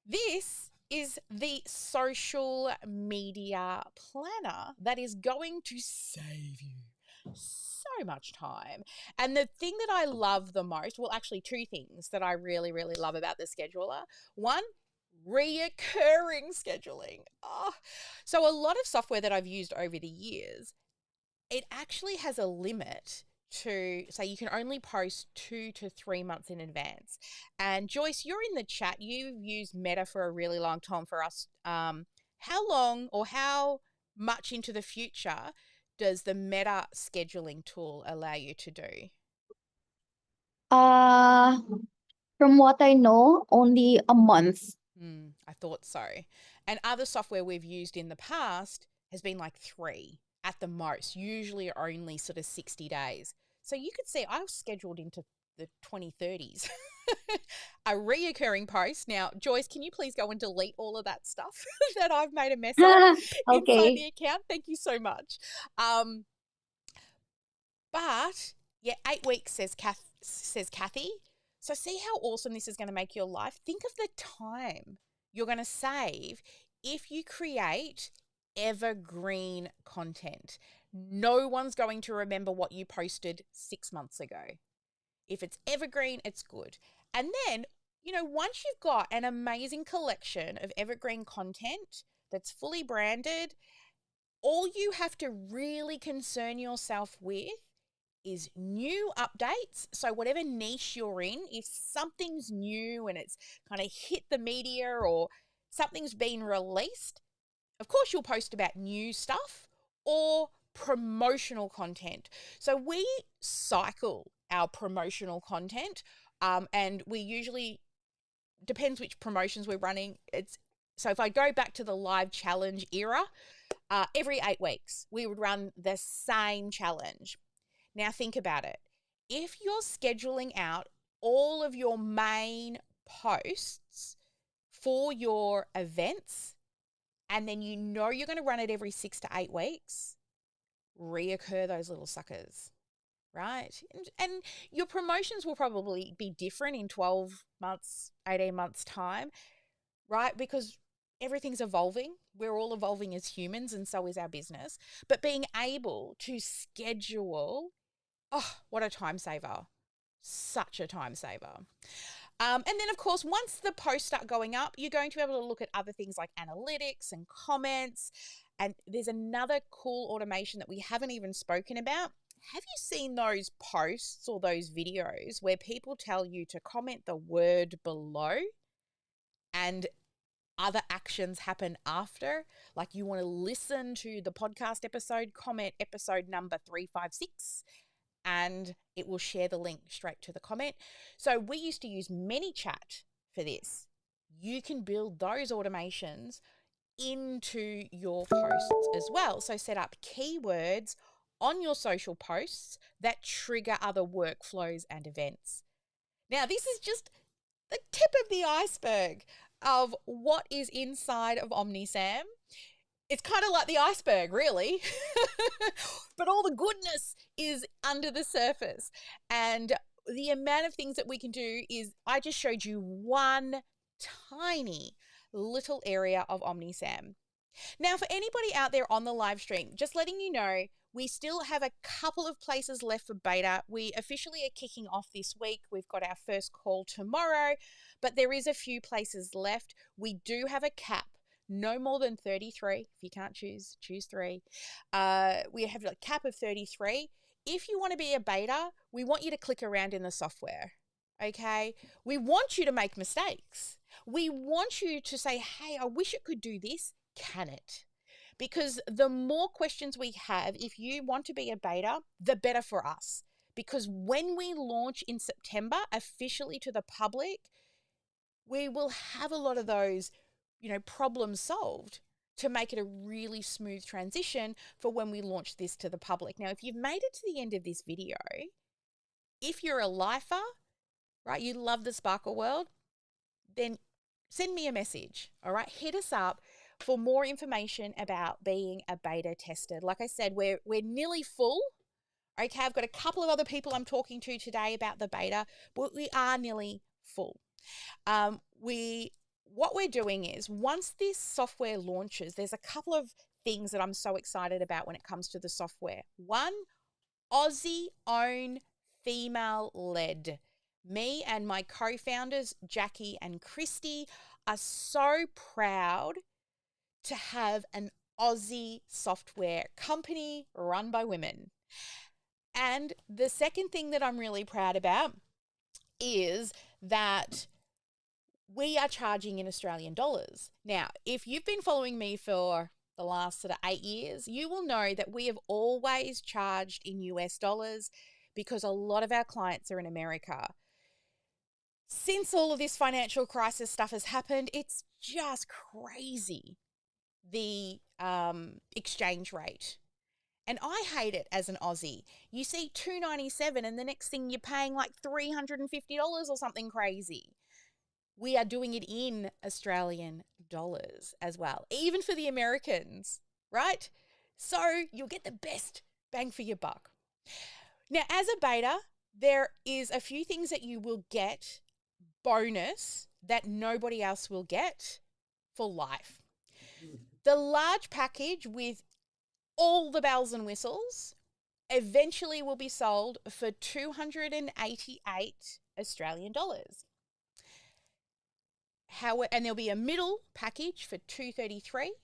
this is the social media planner that is going to save you so much time. And the thing that I love the most, well, actually two things that I really, really love about the scheduler. One, reoccurring scheduling. So a lot of software that I've used over the years, it actually has a limit to say you can only post 2 to 3 months in advance. And Joyce, you're in the chat. You've used Meta for a really long time for us. How long or how much into the future does the Meta scheduling tool allow you to do? Uh, from what I know, only a month. I thought so. And other software we've used in the past has been like 3 at the most, usually only sort of 60 days. So you could see I was scheduled into the 2030s. A reoccurring post. Now, Joyce, can you please go and delete all of that stuff that I've made a mess of inside the account? Thank you so much. But yeah, 8 weeks says Kathy. So see how awesome this is going to make your life. Think of the time you're going to save if you create evergreen content. No one's going to remember what you posted 6 months ago. If it's evergreen, it's good. And then, once you've got an amazing collection of evergreen content that's fully branded, all you have to really concern yourself with is new updates. So whatever niche you're in, if something's new and it's kind of hit the media or something's been released, of course you'll post about new stuff or promotional content. So we cycle our promotional content, and we usually, depends which promotions we're running. So if I go back to the live challenge era, every 8 weeks we would run the same challenge. Now think about it. If you're scheduling out all of your main posts for your events, and then you're going to run it every 6 to 8 weeks, reoccur those little suckers, right? And your promotions will probably be different in 12 months, 18 months time, right? Because everything's evolving. We're all evolving as humans, and so is our business. But being able to schedule, what a time saver. Such a time saver. And then, of course, once the posts start going up, you're going to be able to look at other things like analytics and comments. And there's another cool automation that we haven't even spoken about. Have you seen those posts or those videos where people tell you to comment the word below and other actions happen after? Like you want to listen to the podcast episode, comment episode number 356, and it will share the link straight to the comment. So we used to use ManyChat for this. You can build those automations into your posts as well. So set up keywords on your social posts that trigger other workflows and events. Now, this is just the tip of the iceberg of what is inside of OmniSAM. It's kind of like the iceberg, really, but all the goodness is under the surface. And the amount of things that we can do is, I just showed you one tiny little area of OmniSAM. Now, for anybody out there on the live stream, just letting you know, we still have a couple of places left for beta. We officially are kicking off this week. We've got our first call tomorrow, but there is a few places left. We do have a cap. No more than 33. If you can't choose 3. We have a cap of 33. if you want to be a beta, we want you to click around in the software, okay? We want you to make mistakes. We want you to say, hey, I wish it could do this. Can it? Because the more questions we have, if you want to be a beta, the better for us. Because when we launch in September officially to the public, we will have a lot of those, problems solved to make it a really smooth transition for when we launch this to the public. Now, if you've made it to the end of this video, if you're a lifer, right, you love the Sparkle world, then send me a message, all right? Hit us up for more information about being a beta tester. Like I said, we're nearly full. Okay, I've got a couple of other people I'm talking to today about the beta, but we are nearly full. What we're doing is, once this software launches, there's a couple of things that I'm so excited about when it comes to the software. One, Aussie-owned, female-led. Me and my co-founders, Jackie and Christy, are so proud to have an Aussie software company run by women. And the second thing that I'm really proud about is that we are charging in Australian dollars. Now, if you've been following me for the last sort of 8 years, you will know that we have always charged in US dollars because a lot of our clients are in America. Since all of this financial crisis stuff has happened, it's just crazy, the exchange rate. And I hate it as an Aussie. You see $2.97 and the next thing you're paying like $350 or something crazy. We are doing it in Australian dollars as well, even for the Americans, right? So you'll get the best bang for your buck. Now, as a beta, there is a few things that you will get bonus that nobody else will get for life. The large package with all the bells and whistles eventually will be sold for 288 Australian dollars. And there'll be a middle package for 233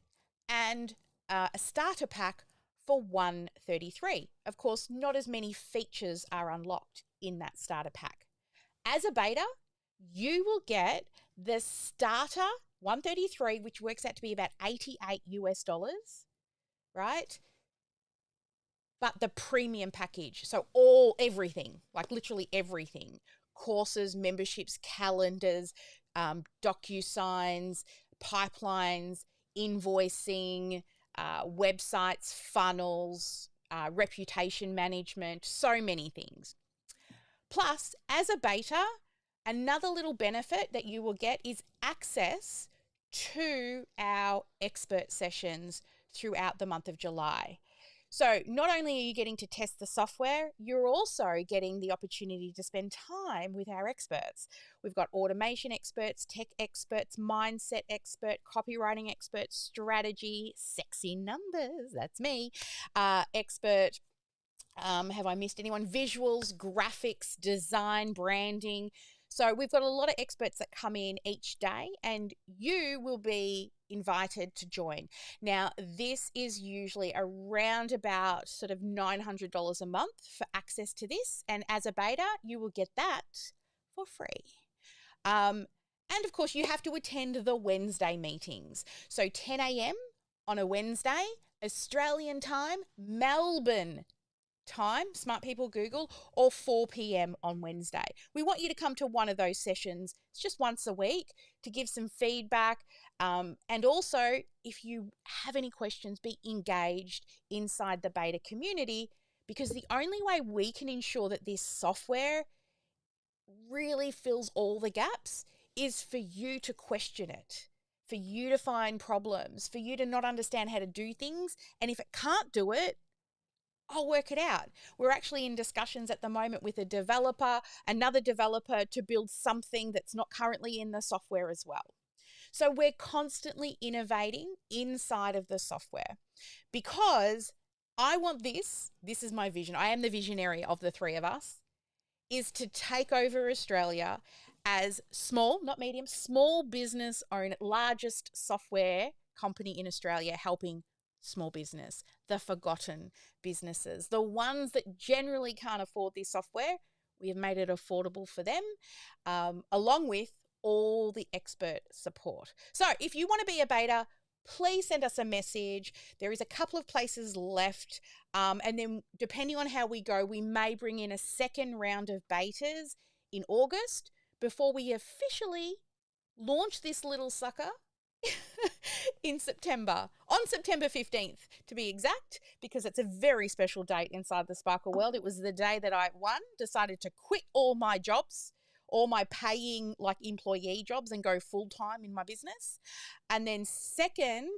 and a starter pack for 133. Of course, not as many features are unlocked in that starter pack. As a beta, you will get the starter 133, which works out to be about 88 US dollars, right? But the premium package, so everything, like literally everything, courses, memberships, calendars, DocuSigns, pipelines, invoicing, websites, funnels, reputation management, so many things. Plus, as a beta, another little benefit that you will get is access to our expert sessions throughout the month of July. So not only are you getting to test the software, you're also getting the opportunity to spend time with our experts. We've got automation experts, tech experts, mindset expert, copywriting expert, strategy, sexy numbers, that's me, expert. Have I missed anyone? Visuals, graphics, design, branding. So we've got a lot of experts that come in each day and you will be invited to join. Now, this is usually around about sort of $900 a month for access to this. And as a beta, you will get that for free. And of course, you have to attend the Wednesday meetings. So 10 a.m. on a Wednesday, Australian time, Melbourne time, smart people Google, or 4 p.m. on Wednesday. We want you to come to one of those sessions. It's just once a week to give some feedback. And also, if you have any questions, be engaged inside the beta community, because the only way we can ensure that this software really fills all the gaps is for you to question it, for you to find problems, for you to not understand how to do things. And if it can't do it, I'll work it out. We're actually in discussions at the moment with another developer to build something that's not currently in the software as well. So we're constantly innovating inside of the software because I want this is my vision. I am the visionary of the three of us, is to take over Australia as small, not medium, small business owned, largest software company in Australia, helping small business, the forgotten businesses, the ones that generally can't afford this software. We have made it affordable for them, along with all the expert support. So if you want to be a beta, please send us a message. There is a couple of places left. And then depending on how we go, we may bring in a second round of betas in August before we officially launch this little sucker in September, on September 15th to be exact, because it's a very special date inside the Sparkle world. It was the day that I, one, decided to quit all my jobs, all my paying like employee jobs, and go full-time in my business. And then second,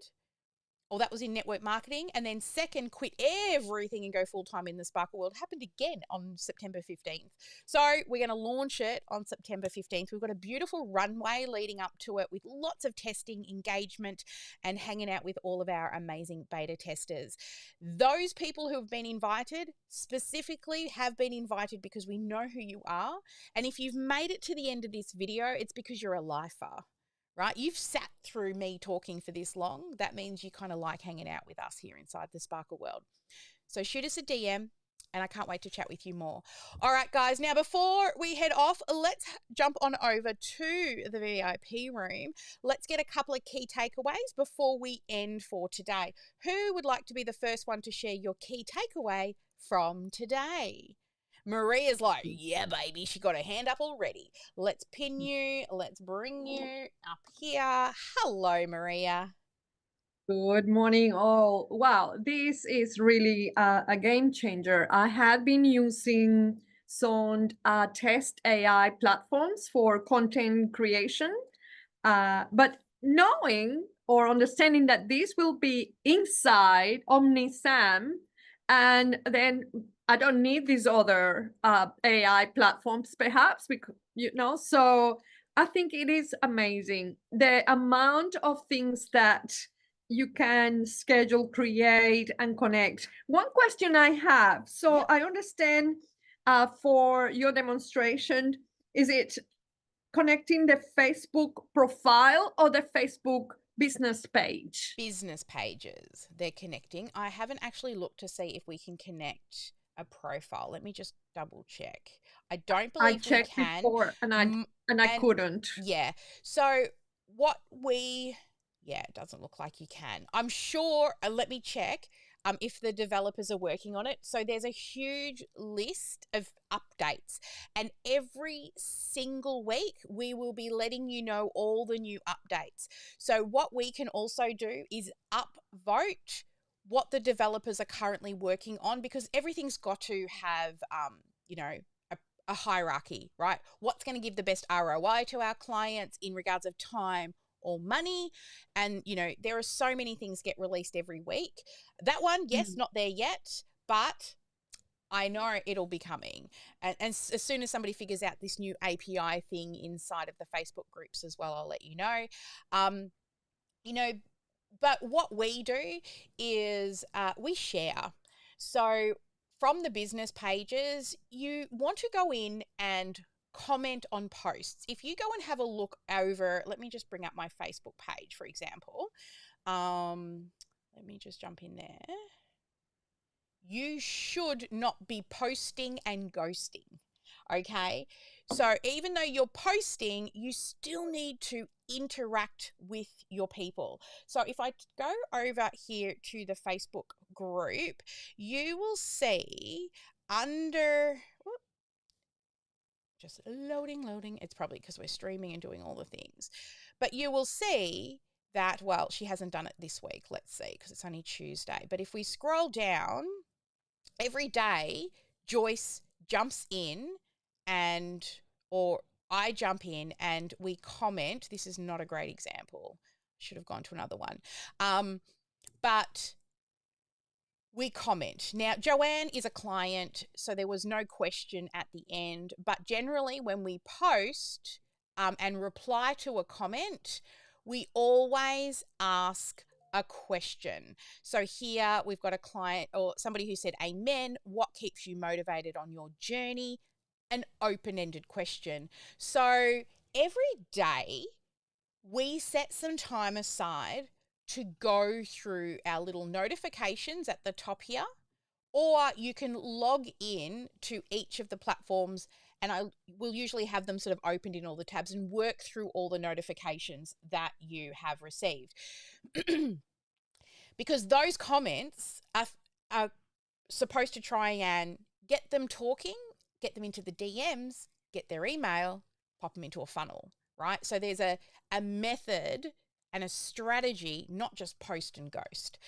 that was in network marketing. And then second, quit everything and go full-time in the Sparkle world. It happened again on September 15th. So we're going to launch it on September 15th. We've got a beautiful runway leading up to it with lots of testing, engagement, and hanging out with all of our amazing beta testers. Those people who have been invited specifically have been invited because we know who you are. And if you've made it to the end of this video, it's because you're a lifer. Right? You've sat through me talking for this long. That means you kind of like hanging out with us here inside the Sparkle world. So shoot us a DM, and I can't wait to chat with you more. All right, guys. Now, before we head off, let's jump on over to the VIP room. Let's get a couple of key takeaways before we end for today. Who would like to be the first one to share your key takeaway from today? Maria's like, yeah, baby. She got her hand up already. Let's pin you. Let's bring you up here. Hello, Maria. Good morning, all. Wow, this is really a game changer. I had been using some test AI platforms for content creation, but knowing or understanding that this will be inside OmniSAM, and then I don't need these other AI platforms, perhaps, because, so I think it is amazing. The amount of things that you can schedule, create, and connect. One question I have, so I understand for your demonstration, is it connecting the Facebook profile or the Facebook business page? Business pages, they're connecting. I haven't actually looked to see if we can connect a profile. Let me just double check. I don't believe I checked we can. before and I couldn't. Yeah. So it doesn't look like you can. I'm sure, let me check if the developers are working on it. So there's a huge list of updates, and every single week we will be letting you know all the new updates. So what we can also do is upvote what the developers are currently working on, because everything's got to have, a hierarchy, right? What's going to give the best ROI to our clients in regards of time or money. And, there are so many things get released every week. That one, yes, not there yet, but I know it'll be coming. And as soon as somebody figures out this new API thing inside of the Facebook groups as well, I'll let you know. But what we do is we share. So from the business pages, you want to go in and comment on posts. If you go and have a look over, let me just bring up my Facebook page, for example. Let me just jump in there. You should not be posting and ghosting. Okay. So even though you're posting, you still need to interact with your people. So if I go over here to the Facebook group, you will see under, just loading. It's probably because we're streaming and doing all the things. But you will see that, well, she hasn't done it this week. Let's see, because it's only Tuesday. But if we scroll down, every day, Joyce jumps in or I jump in and we comment. This is not a great example. Should have gone to another one. But we comment. Now, Joanne is a client, so there was no question at the end. But generally, when we post and reply to a comment, we always ask a question. So here we've got a client or somebody who said, amen, what keeps you motivated on your journey? An open-ended question. So every day we set some time aside to go through our little notifications at the top here, or you can log in to each of the platforms, and I will usually have them sort of opened in all the tabs and work through all the notifications that you have received. Because those comments are supposed to try and get them talking, get them into the DMs, get their email, pop them into a funnel, right? So there's a method and a strategy, not just post and ghost.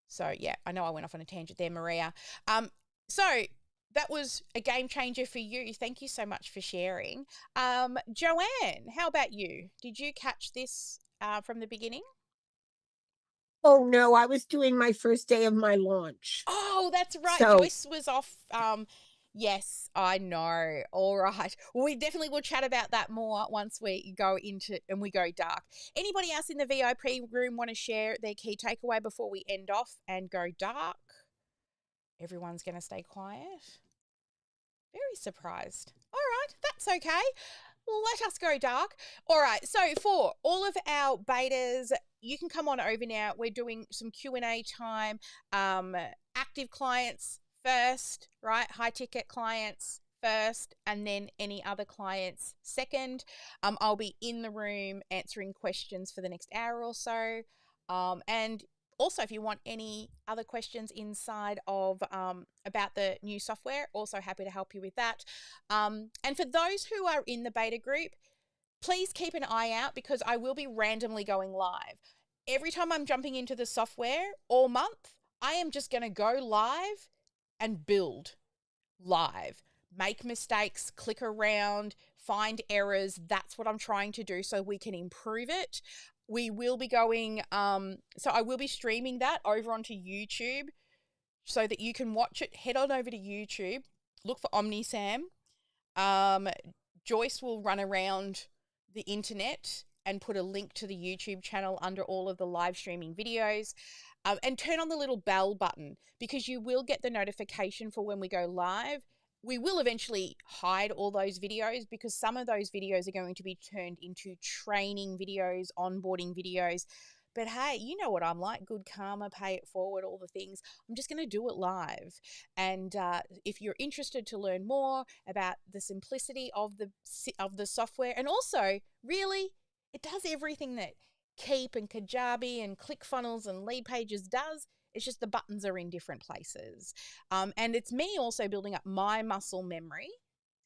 So yeah, I know I went off on a tangent there, Maria. So that was a game changer for you. Thank you so much for sharing. Joanne, how about you? Did you catch this from the beginning? Oh no, I was doing my first day of my launch. Oh, that's right. So- Joyce was off. Yes, I know. All right. Well, we definitely will chat about that more once we go into and we go dark. Anybody else in the VIP room want to share their key takeaway before we end off and go dark? Everyone's going to stay quiet. Very surprised. All right, that's okay. Let us go dark. All right, so for all of our betas, you can come on over now. We're doing some Q&A time. Active clients first, right? High ticket clients first, and then any other clients second. I'll be in the room answering questions for the next hour or so. And also, if you want any other questions inside of about the new software, also happy to help you with that. And for those who are in the beta group, please keep an eye out because I will be randomly going live. Every time I'm jumping into the software all month, I am just going to go live and build live. Make mistakes, click around, find errors. That's what I'm trying to do so we can improve it. We will be going, so I will be streaming that over onto YouTube so that you can watch it. Head on over to YouTube, look for OmniSAM. Joyce will run around the internet and put a link to the YouTube channel under all of the live streaming videos. And turn on the little bell button because you will get the notification for when we go live. We will eventually hide all those videos because some of those videos are going to be turned into training videos, onboarding videos. But hey, you know what I'm like, good karma, pay it forward, all the things. I'm just going to do it live. And if you're interested to learn more about the simplicity of the software, and also really, it does everything that Keep and Kajabi and ClickFunnels and Lead Pages does. It's just the buttons are in different places. And it's me also building up my muscle memory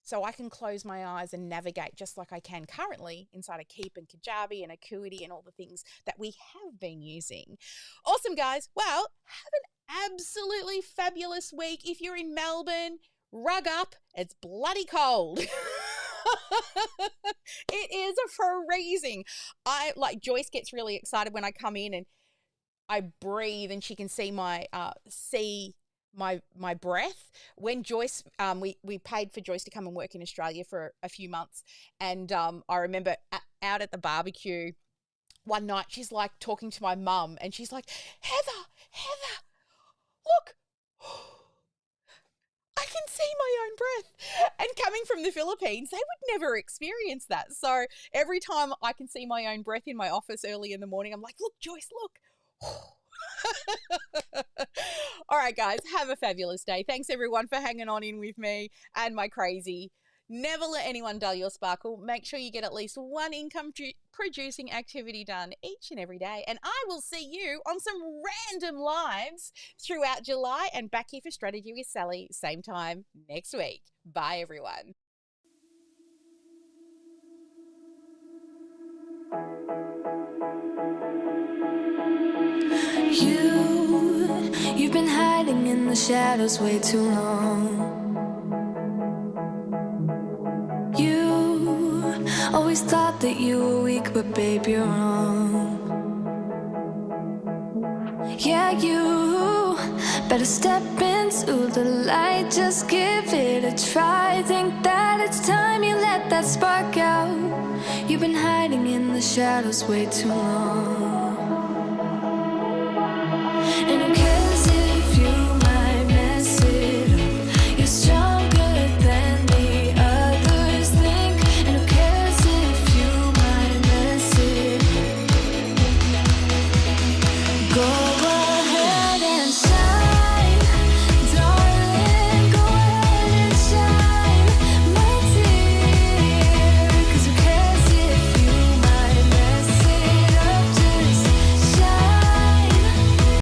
so I can close my eyes and navigate just like I can currently inside of Keep and Kajabi and Acuity and all the things that we have been using. Awesome, guys. Well, have an absolutely fabulous week. If you're in Melbourne, rug up. It's bloody cold. It is freezing. Joyce gets really excited when I come in and I breathe and she can see my my breath. When Joyce, we paid for Joyce to come and work in Australia for a few months, and I remember out at the barbecue one night, she's like talking to my mum, and she's like, Heather, look. I can see my own breath. And coming from the Philippines, they would never experience that. So every time I can see my own breath in my office early in the morning, I'm like, look, Joyce, look. All right, guys, have a fabulous day. Thanks, everyone, for hanging on in with me and my crazy. Never let anyone dull your sparkle. Make sure you get at least one income-producing activity done each and every day. And I will see you on some random lives throughout July and back here for Strategy with Sally, same time next week. Bye, everyone. You've been hiding in the shadows way too long. You always thought that you were weak, but babe, you're wrong. Yeah, you better step into the light, just give it a try. Think that it's time you let that spark out. You've been hiding in the shadows way too long. And